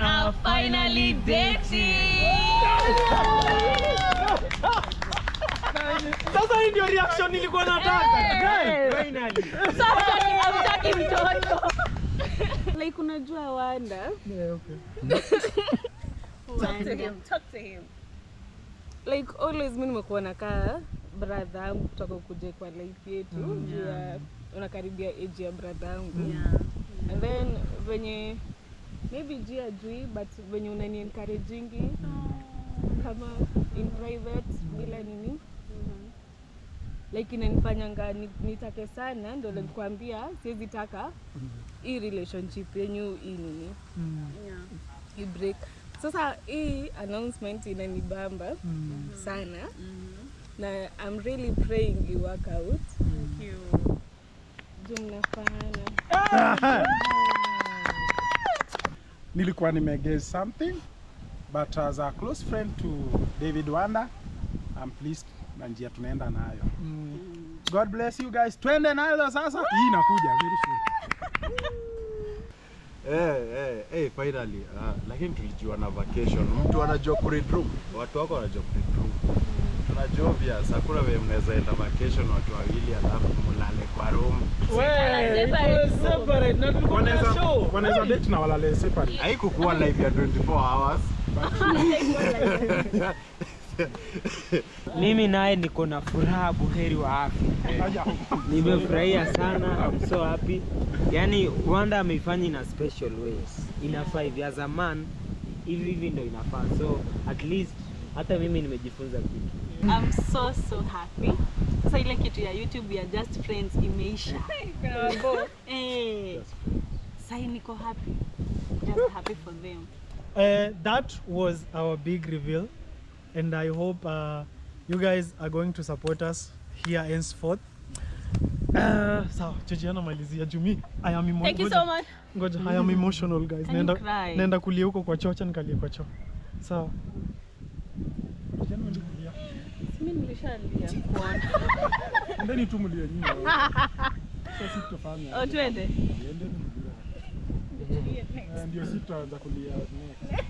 are finally dating. Sasa hii ndio reaction nilikuwa nataka. Finally. Sasa hamtaki mtoto. Like unajua Wanda. Yeah, okay. Talk to him. Like always mimi nimekuwa nakaa brother yangu kutoka kuje kwa life yetu. Unakaribia age ya brother yangu. And then venye maybe jui but venye unani encouraging kama in private bila nini. Like inanifanyanga nitake sana ndio nilikwambia siwezi taka hii relationship yenyu hii nini. I break. Sasa hii announcement inanibamba sana. Na I'm really praying it work out. Thank you. Mnafana. Nilikuwa nimeguess something, but as a close friend to David Wanda, I'm pleased na njia tunaenda nayo. God bless you guys. Twende nayo sasa. Hii inakuja very soon. Finally. Lakini tulijua na vacation. Mtu anajua kuread room. Watu wako wanajua kuread room. Tunajua obvious. Hakuna vile mnaweza enda vacation watu wawili alafu mulale kwa room. Separate. Na tulikuwa na show. Wanaweza date na walale separate. Haikukuwa live ya 24 hours. Mimi naye niko na furaha buheri wa afya. Nimefurahia sana. I'm so happy. Yani Wanda ameifanya in a special ways. Inafaa hivi as a man hivi ndio inafaa. So at least hata mimi nimejifunza kitu. I'm so happy. Sasa ile kitu ya YouTube ya Just Friends imeisha. Sasa niko happy. Just happy for them. That was our big reveal, and I hope you guys are going to support us here henceforth. Sawa, Georgiana malizia Jumi. I am emotional. Thank you so much. Ngoja, I am emotional guys. Nenda kulia huko kwa choo, nikalie kwa choo. Sawa. Jana ndio kulia. Mimi nilishalia kuona. Ndeni tu mlia nyinyi. Sasa tutafanya. Oh, twende. Ndio sitaanza kulia next.